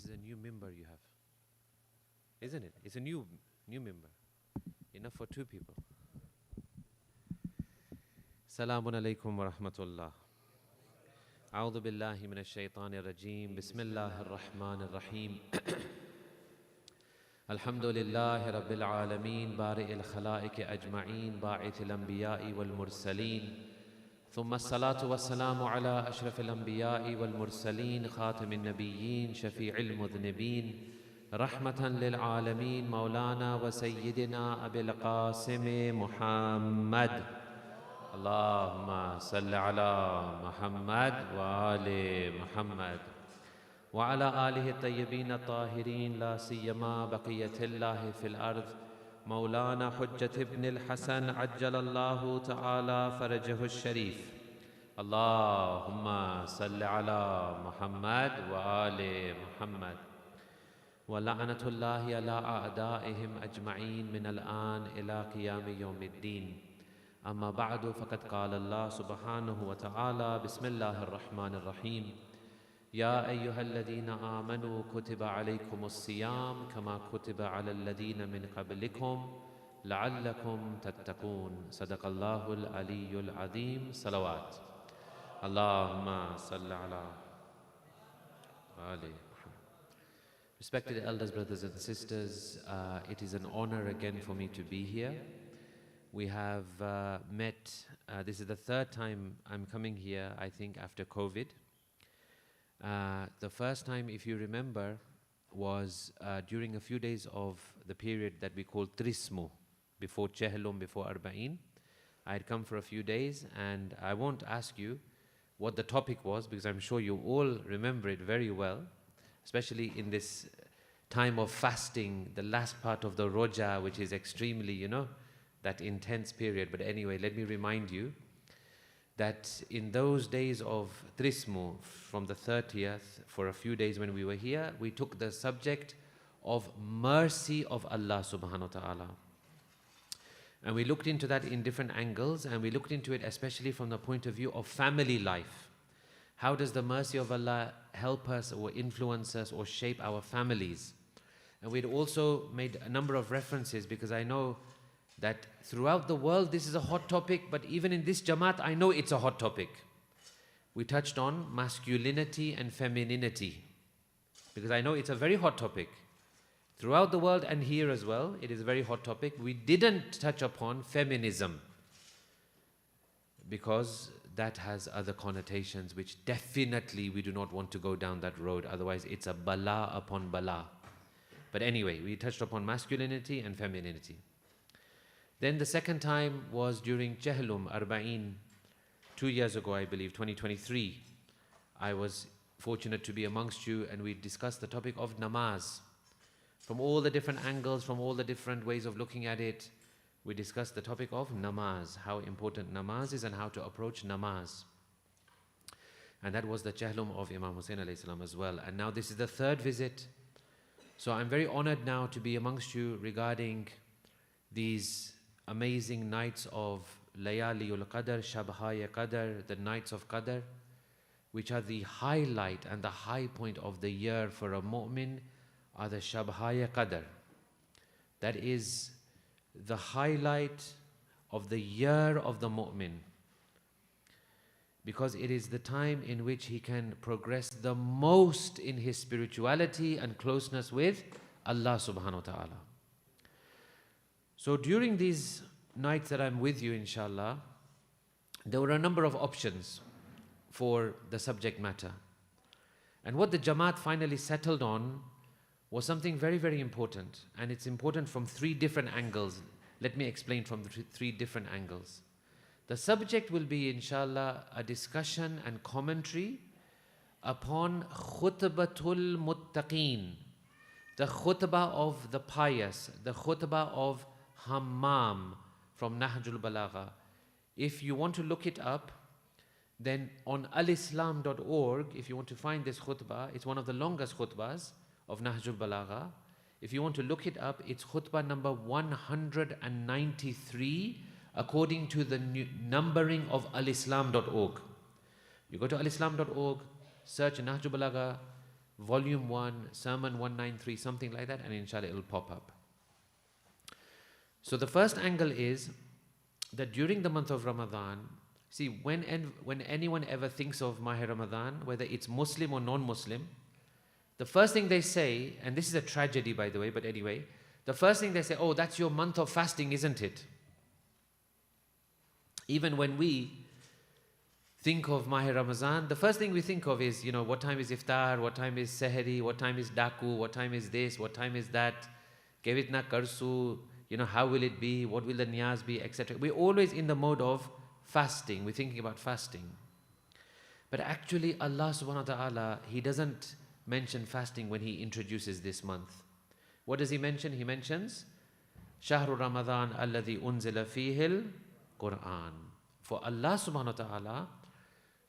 is a new member you have, isn't it? It's a new member. Enough for two people. Assalamu alaikum wa rahmatullah. A'udhu billahi minash shaitanir rajim. Bismillahir rahmanir rahim. Alhamdulillahi rabbil alameen. Bari'il khalaiqi ajma'een. Ba'ithil anbiya'i wal mursaleen. ثم الصلاة والسلام على أشرف الأنبياء والمرسلين خاتم النبيين شفيع المذنبين رحمة للعالمين مولانا وسيدنا أبي القاسم محمد اللهم صل على محمد وآل محمد وعلى آله الطيبين الطاهرين لا سيما بقية الله في الأرض مولانا حجة ابن الحسن عجل الله تعالى فرجه الشريف اللهم صل على محمد وآل محمد ولعنة الله على أعدائهم أجمعين من الآن إلى قيام يوم الدين أما بعد فقد قال الله سبحانه وتعالى بسم الله الرحمن الرحيم يا أيها الذين آمنوا كتب عليكم الصيام كما كتب على الذين من قبلكم لعلكم تتقون صدق الله العلي العظيم صلوات اللهم صل على آله. Respected elders, brothers and sisters, it is an honor again for me to be here. We have met, this is the third time I'm coming here, I think, after COVID. The first time, if you remember, was during a few days of the period that we call Trismu, before Chehlum, before Arba'in. I had come for a few days, and I won't ask you what the topic was, because I'm sure you all remember it very well, especially in this time of fasting, the last part of the Roja, which is extremely, that intense period. But anyway, let me remind you that in those days of Trismu, from the 30th, for a few days when we were here, we took the subject of mercy of Allah subhanahu wa ta'ala. And we looked into that in different angles, and we looked into it especially from the point of view of family life. How does the mercy of Allah help us or influence us or shape our families? And we'd also made a number of references, because I know that throughout the world this is a hot topic, but even in this Jamaat I know it's a hot topic. We touched on masculinity and femininity, because I know it's a very hot topic. Throughout the world and here as well, it is a very hot topic. We didn't touch upon feminism, because that has other connotations which definitely we do not want to go down that road, otherwise it's a bala upon bala. But anyway, we touched upon masculinity and femininity. Then the second time was during Chehlum, Arba'in, 2 years ago, I believe, 2023. I was fortunate to be amongst you, and we discussed the topic of namaz. From all the different angles, from all the different ways of looking at it, we discussed the topic of namaz, how important namaz is and how to approach namaz. And that was the Chehlum of Imam Hussain alayhi salam as well. And now this is the third visit. So I'm very honored now to be amongst you regarding these amazing nights of Layaliul Qadr, Shabhaya Qadr, the nights of Qadr, which are the highlight and the high point of the year for a mu'min, are the Shabhaya Qadr. That is the highlight of the year of the mu'min, because it is the time in which he can progress the most in his spirituality and closeness with Allah subhanahu wa ta'ala. So during these nights that I'm with you, inshallah, there were a number of options for the subject matter. And what the Jamaat finally settled on was something very, very important. And it's important from three different angles. Let me explain from the three different angles. The subject will be, inshallah, a discussion and commentary upon khutbatul muttaqeen, the khutbah of the pious, the khutbah of Hammam from Nahjul Balagha. If you want to look it up, then on alislam.org, if you want to find this khutbah, it's one of the longest khutbahs of Nahjul Balagha. If you want to look it up, it's khutbah number 193 according to the numbering of alislam.org. You go to alislam.org, search Nahjul Balagha, Volume 1, Sermon 193, something like that, and inshallah it will pop up. So the first angle is that during the month of Ramadan, see, when anyone ever thinks of Mahi Ramadan, whether it's Muslim or non-Muslim, the first thing they say, and this is a tragedy by the way, but anyway, the first thing they say, oh, that's your month of fasting, isn't it? Even when we think of Mahi Ramadan, the first thing we think of is, what time is iftar, what time is sehri, what time is daku, what time is this, what time is that, kevitna karsu, how will it be, what will the niyaz be, etc. We're always in the mode of fasting, we're thinking about fasting. But actually Allah subhanahu wa ta'ala, He doesn't mention fasting when He introduces this month. What does He mention? He mentions, Shahru Ramadan alladhi unzila fihil Quran. For Allah subhanahu wa ta'ala,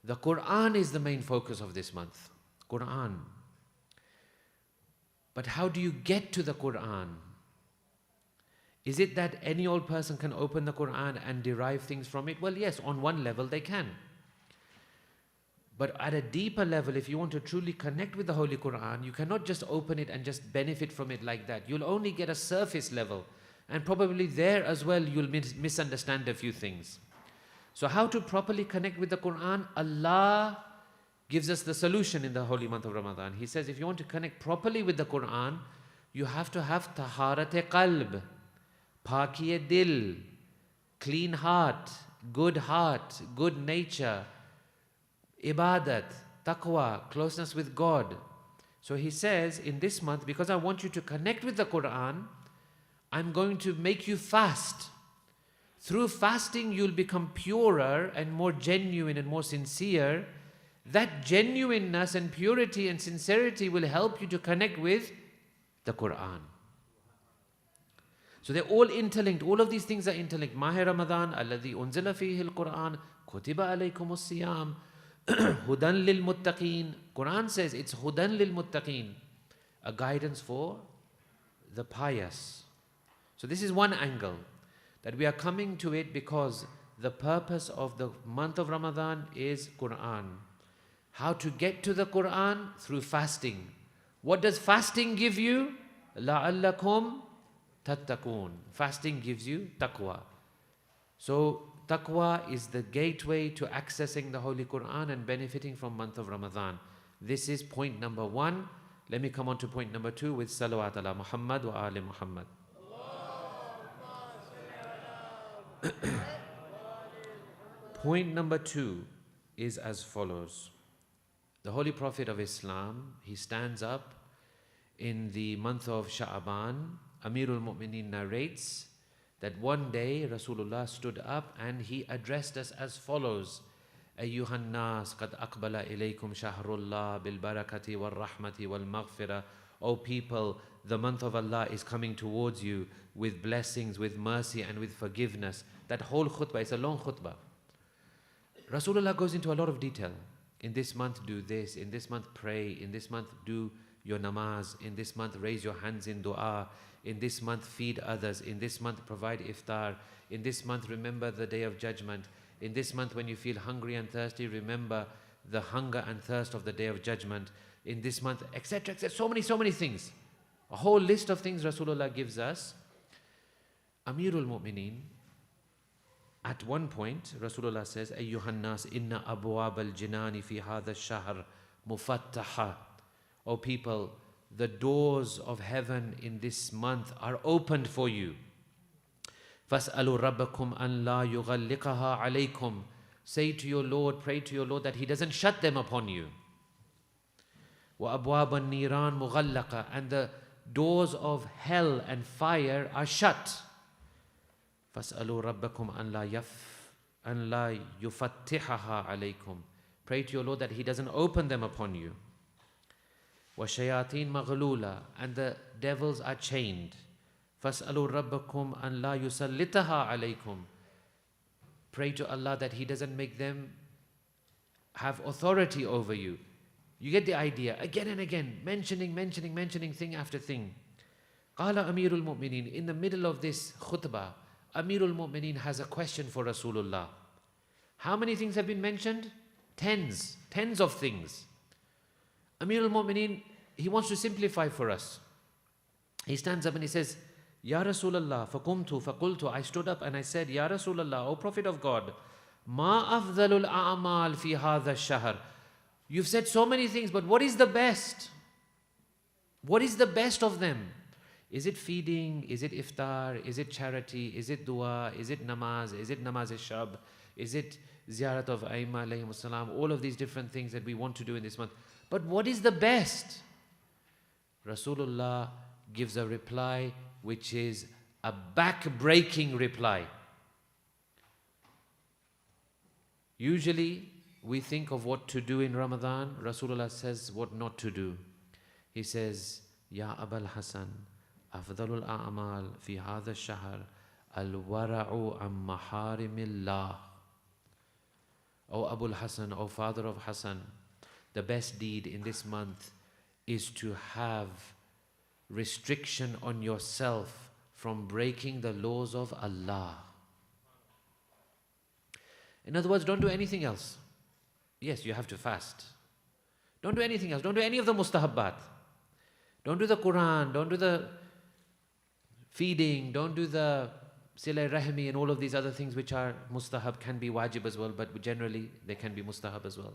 the Quran is the main focus of this month. Quran. But how do you get to the Quran? Is it that any old person can open the Quran and derive things from it? Well, yes, on one level they can. But at a deeper level, if you want to truly connect with the Holy Quran, you cannot just open it and just benefit from it like that. You'll only get a surface level. And probably there as well, you'll misunderstand a few things. So how to properly connect with the Quran? Allah gives us the solution in the holy month of Ramadan. He says, if you want to connect properly with the Quran, you have to have taharat-e qalb, paki-e dil, clean heart, good nature, ibadat, taqwa, closeness with God. So he says, in this month, because I want you to connect with the Quran, I'm going to make you fast. Through fasting, you'll become purer and more genuine and more sincere. That genuineness and purity and sincerity will help you to connect with the Quran. So they're all interlinked. All of these things are interlinked. Mahi Ramadan, alladhi unzila fihi al-Quran, kutiba alaykum as-siyam, hudan lil muttaqeen. Quran says it's hudan lil muttaqeen, a guidance for the pious. So this is one angle, that we are coming to it because the purpose of the month of Ramadan is Quran. How to get to the Quran? Through fasting. What does fasting give you? لَعَلَّكُمْ تَتَّقُونَ. Fasting gives you taqwa. So taqwa is the gateway to accessing the Holy Quran and benefiting from month of Ramadan. This is point number 1. Let me come on to point number 2 with salawat ala Muhammad wa ali Muhammad. Point number 2 is as follows. The Holy Prophet of Islam, he stands up in the month of Sha'aban. Amirul Mu'mineen narrates that one day Rasulullah stood up and he addressed us as follows: Ayyuhan nas qad aqbala ilaykum shahrullah bil barakati wal rahmati wal maghfirah. O people, the month of Allah is coming towards you with blessings, with mercy and with forgiveness. That whole khutbah, it's a long khutbah. Rasulullah goes into a lot of detail. In this month do this, in this month pray, in this month do your namaz, in this month raise your hands in dua, in this month feed others, in this month provide iftar, in this month remember the day of judgment, in this month when you feel hungry and thirsty, remember the hunger and thirst of the day of judgment, in this month, etc., etc. So many things. A whole list of things Rasulullah gives us. Amirul Mu'mineen, at one point, Rasulullah says, Ayyuhan nas inna abwab al-jinani fi hadha ash-shahr mufattaha. O people, the doors of heaven in this month are opened for you. Fas'alu rabbakum an la yughalliqaha alaykum. Say to your Lord, pray to your Lord that He doesn't shut them upon you. Wa abwab an-niran mughallaqa. And the doors of hell and fire are shut. فَاسْأَلُوا رَبَّكُمْ أَنْ لَا يُفَتِّحَهَا عَلَيْكُمْ. Pray to your Lord that He doesn't open them upon you. وَشَيَاطِينَ مَغْلُولَةً. And the devils are chained. فَاسْأَلُوا رَبَّكُمْ أَنْ لَا يُسَلِّطَهَا عَلَيْكُمْ. Pray to Allah that He doesn't make them have authority over you. You get the idea. Again and again, mentioning thing after thing. قَالَ أَمِيرُ الْمُؤْمِنِينَ. In the middle of this khutbah, Amirul Mu'mineen has a question for Rasulullah. How many things have been mentioned? Tens of things. Amirul Mu'mineen he wants to simplify for us. He stands up and he says, Ya Rasulallah, faqumtu faqultu, I stood up and I said, Ya Rasulallah, O Prophet of God, ma afdalul a'mal fi hadha shahr. You've said so many things, but what is the best? What is the best of them? Is it feeding? Is it iftar? Is it charity? Is it dua? Is it namaz? Is it namaz al-shab? Is it ziyarat of Aimma alayhimus salam? All of these different things that we want to do in this month. But what is the best? Rasulullah gives a reply which is a back-breaking reply. Usually, we think of what to do in Ramadan. Rasulullah says what not to do. He says, Ya Abul Hasan, afdalul a'mal fi hadha shahr al-wara'u am maharimillah. O Abul Hasan, O father of Hasan, the best deed in this month is to have restriction on yourself from breaking the laws of Allah. In other words, don't do anything else. Yes, you have to fast. Don't do anything else. Don't do any of the mustahabbat. Don't do the Quran. Don't do the feeding. Don't do the silay rahmi and all of these other things which are mustahab, can be wajib as well, but generally they can be mustahab as well.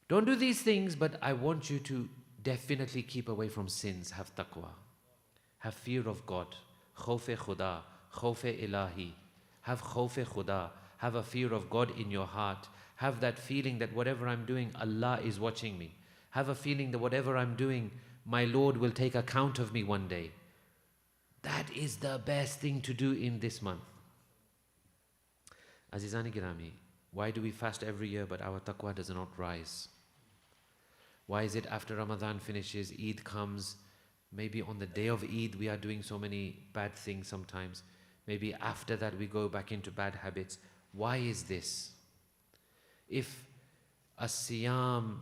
Don't do these things, but I want you to definitely keep away from sins. Have taqwa. Have fear of God. Khawf-e khuda. Khawf-e ilahi. Have khawf-e khuda. Have a fear of God in your heart. Have that feeling that whatever I'm doing, Allah is watching me. Have a feeling that whatever I'm doing, my Lord will take account of me one day. That is the best thing to do in this month. Azizani Girami, why do we fast every year but our taqwa does not rise? Why is it after Ramadan finishes, Eid comes, maybe on the day of Eid we are doing so many bad things sometimes. Maybe after that we go back into bad habits. Why is this? If as-siyam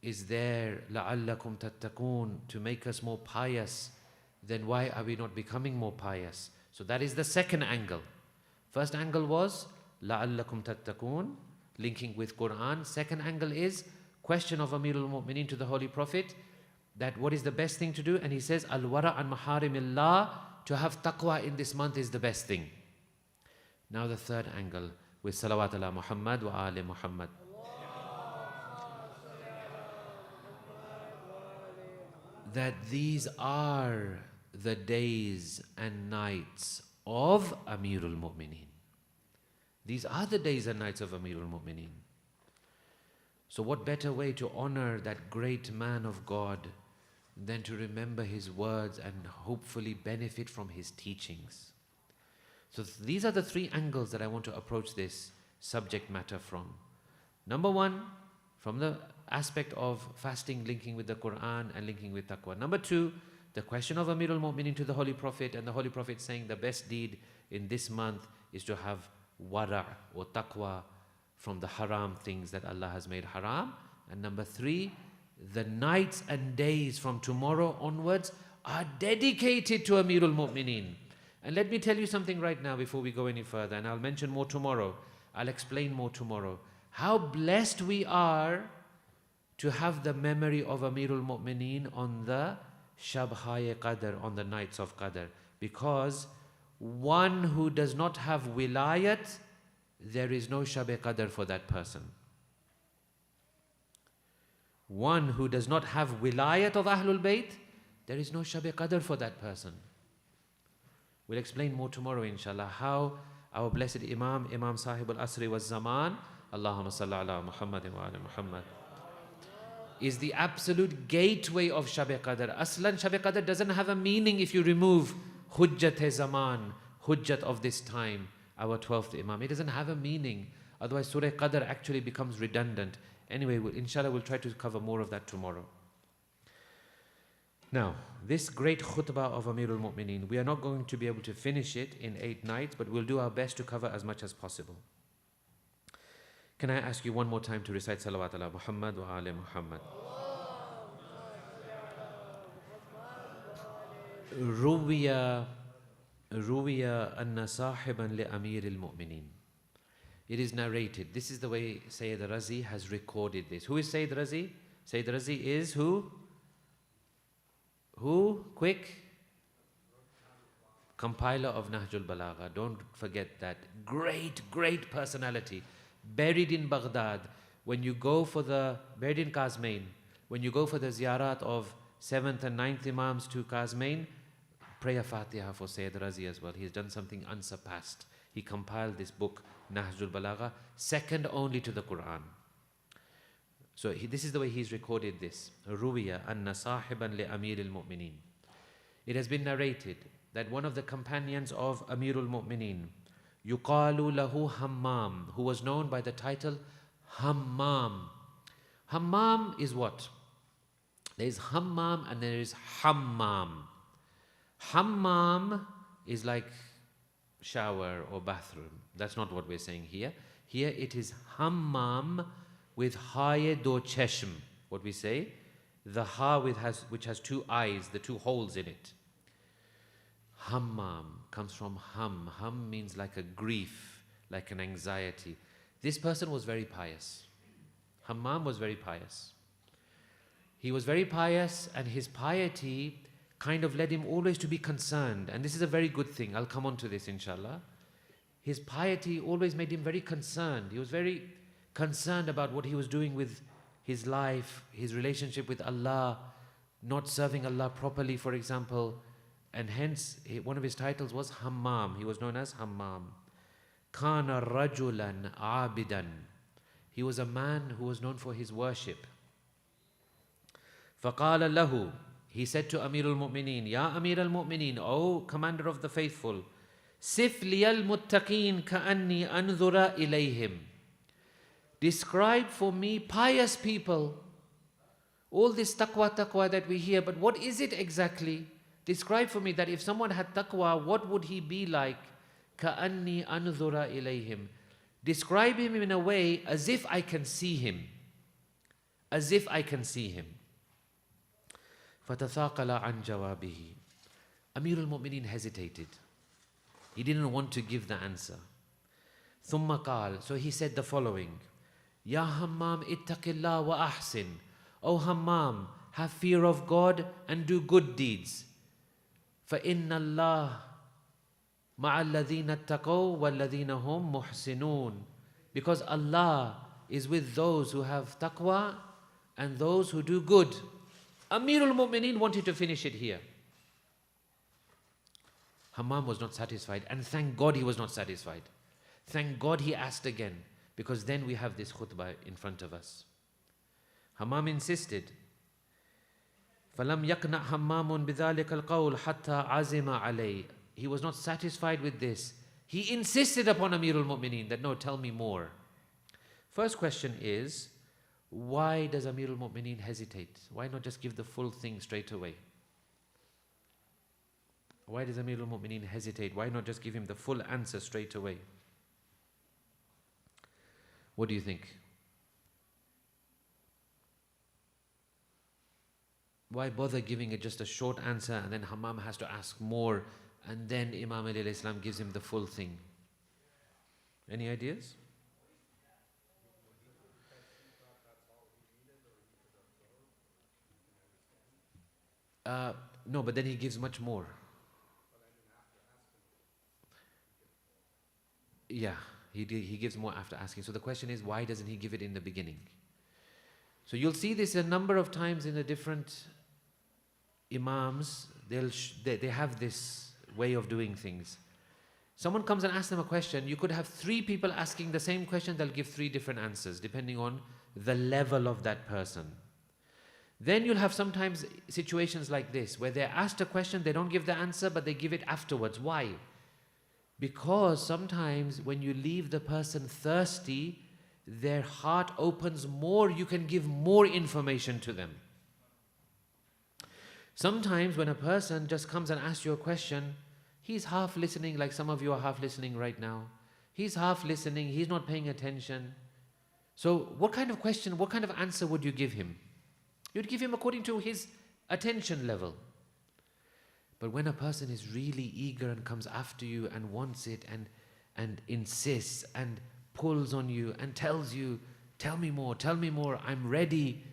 is there, لَعَلَّكُمْ تَتَّقُونَ, to make us more pious, then why are we not becoming more pious? So that is the second angle. First angle was لَعَلَّكُمْ تَتَّقُونَ, linking with Quran. Second angle is question of Amirul Mu'mineen to the Holy Prophet, that what is the best thing to do? And he says, Al-wara an maharimillah, to have taqwa in this month is the best thing. Now the third angle, with salawat ala Muhammad wa ali Muhammad. That these are the days and nights of Amirul Mu'mineen. These are the days and nights of Amirul Mu'mineen. So what better way to honor that great man of God than to remember his words and hopefully benefit from his teachings? So these are the three angles that I want to approach this subject matter from. Number one, from the aspect of fasting linking with the Quran and linking with taqwa. Number two, the question of Amirul Mu'mineen to the Holy Prophet, and the Holy Prophet saying the best deed in this month is to have wara' or taqwa from the haram things that Allah has made haram. And number three, the nights and days from tomorrow onwards are dedicated to Amirul Mu'mineen. And let me tell you something right now before we go any further, and I'll mention more tomorrow. I'll explain more tomorrow. How blessed we are to have the memory of Amirul Mu'mineen on the Shabhaye Qadr, on the nights of Qadr. Because one who does not have wilayat, there is no Shab-e Qadr for that person. One who does not have wilayat of Ahlul Bayt, there is no Shab-e Qadr for that person. We'll explain more tomorrow, inshallah, how our blessed Imam Sahib al-Asri wa Zaman, Allahumma salli ala Muhammad wa ala Muhammad, is the absolute gateway of Shab-e Qadr. Aslan, Shab-e Qadr doesn't have a meaning if you remove Hujjat-e-Zaman, Hujjat of this time, our 12th Imam. It doesn't have a meaning. Otherwise, Surah Qadr actually becomes redundant. Anyway, inshallah, we'll try to cover more of that tomorrow. Now, this great khutbah of Amirul Mu'mineen, we are not going to be able to finish it in 8 nights, but we'll do our best to cover as much as possible. Can I ask you one more time to recite Salawat ala Muhammad wa ali Muhammad? Ruwiya anna sahiban li Amiril Mu'mineen. It is narrated. This is the way Sayyid Razi has recorded this. Who is Sayyid Razi? Sayyid Razi is who? Who? Quick? Compiler of Nahjul Balagha. Don't forget that. Great, great personality. Buried in Baghdad. When you go for the, buried in Qazmain, when you go for the ziyarat of 7th and 9th Imams to Qazmain, pray a Fatiha for Sayyid Razi as well. He's done something unsurpassed. He compiled this book, Nahjul Balagha, second only to the Quran. So this is the way he's recorded this. Ruwiya anna sahiban li Amir al-Mu'mineen. It has been narrated that one of the companions of Amir al-Mu'mineen, yuqalu lahu Hammam, who was known by the title Hammam. Hammam is what? There is Hammam and there is Hammam. Hammam is like shower or bathroom. That's not what we're saying here. Here it is Hammam with haye do cheshm. What we say, the ha which has two eyes, the two holes in it. Hammam comes from hum. Hum means like a grief, like an anxiety. This person was very pious. Hammam was very pious. He was very pious, and his piety kind of led him always to be concerned. And this is a very good thing. I'll come on to this, inshallah. His piety always made him very concerned. He was very concerned about what he was doing with his life, his relationship with Allah, not serving Allah properly, for example. And hence, one of his titles was Hammam. He was known as Hammam. Kana rajulan abidan. He was a man who was known for his worship. فَقَالَ لَهُ. He said to Amir al-Mu'mineen, Ya Amir al-Mu'mineen, O Commander of the Faithful, Sif liyal muttaqeen ka'anni anzura ilayhim. Describe for me pious people. All this taqwa that we hear, but what is it exactly? Describe for me that if someone had taqwa, what would he be like? Ka'anni anzura ilayhim. Describe him in a way as if I can see him. As if I can see him. فَتَثَاقَلَ عَنْ جَوَابِهِ. Amir al-Mu'mineen hesitated. He didn't want to give the answer. ثُمَّ قَالَ. So he said the following. Ya Hammam ittaqillah wa ahsin. O Hammam, have fear of God and do good deeds. فَإِنَّ اللَّهَ مَعَ الَّذِينَ اتَّقَوْا وَالَّذِينَ هُمْ مُحْسِنُونَ. Because Allah is with those who have taqwa and those who do good. Amir al-Mu'mineen wanted to finish it here. Hammam was not satisfied, and thank God he was not satisfied. Thank God he asked again, because then we have this khutbah in front of us. Hammam insisted. فَلَمْ يَقْنَعْ حَمَّامٌ بِذَلِكَ الْقَوْلِ حَتَّى عَزِمَ عَلَيْهِ. He was not satisfied with this. He insisted upon Amir al-Mu'mineen that, no, tell me more. First question is, why does Amir al-Mu'mineen hesitate? Why not just give the full thing straight away? Why does Amir al-Mu'mineen hesitate? Why not just give him the full answer straight away? What do you think? Why bother giving it just a short answer and then Hammam has to ask more and then Imam alayhi salam gives him the full thing? Any ideas? No, but then he gives much more. Yeah, he gives more after asking. So the question is, why doesn't he give it in the beginning? So you'll see this a number of times in the different Imams. They have this way of doing things. Someone comes and asks them a question. You could have three people asking the same question. They'll give three different answers depending on the level of that person. Then you'll have sometimes situations like this where they're asked a question, they don't give the answer, but they give it afterwards. Why? Because sometimes when you leave the person thirsty, their heart opens more, you can give more information to them. Sometimes when a person just comes and asks you a question, he's half listening, like some of you are half listening right now. He's half listening, he's not paying attention. So what kind of question, what kind of answer would you give him? You'd give him according to his attention level. But when a person is really eager and comes after you and wants it and insists and pulls on you and tells you, tell me more, I'm ready.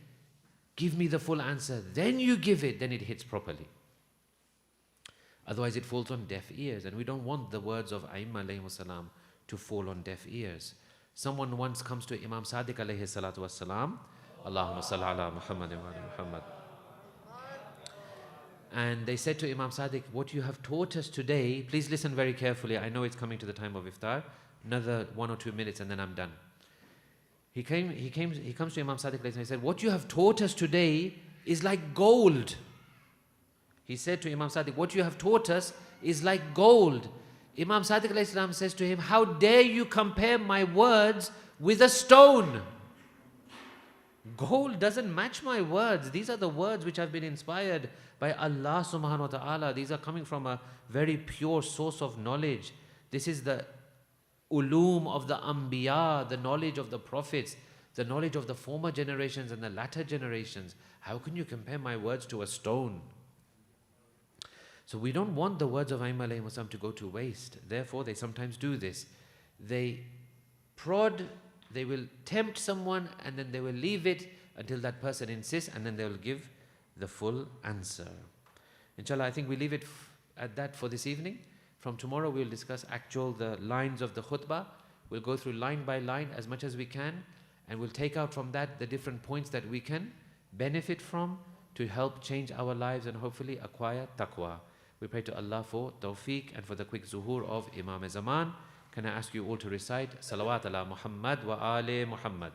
Give me the full answer. Then you give it, then it hits properly. Otherwise it falls on deaf ears, and we don't want the words of Aimma alayhi salam to fall on deaf ears. Someone once comes to Imam Sadiq alayhi salatu wassalam, Allahumma salli ala Muhammad wa ala Muhammad. And they said to Imam Sadiq, what you have taught us today, please listen very carefully, I know it's coming to the time of iftar, another 1 or 2 minutes and then I'm done. He comes to Imam Sadiq and he said, what you have taught us today is like gold. He said to Imam Sadiq, what you have taught us is like gold. Imam Sadiq says to him, how dare you compare my words with a stone? Gold doesn't match my words. These are the words which have been inspired by Allah subhanahu wa ta'ala. These are coming from a very pure source of knowledge. This is the ulum of the anbiya, the knowledge of the prophets, the knowledge of the former generations and the latter generations. How can you compare my words to a stone? So we don't want the words of Aimma alayhi wasallam to go to waste. Therefore, they sometimes do this. They prod, they will tempt someone and then they will leave it until that person insists, and then they will give the full answer. Inshallah, I think we leave it at that for this evening. From tomorrow we'll discuss the lines of the khutbah. We'll go through line by line as much as we can, and we'll take out from that the different points that we can benefit from to help change our lives and hopefully acquire taqwa. We pray to Allah for tawfiq and for the quick zuhur of Imam Zaman. Can I ask you all to recite Salawat ala Muhammad wa Ali Muhammad?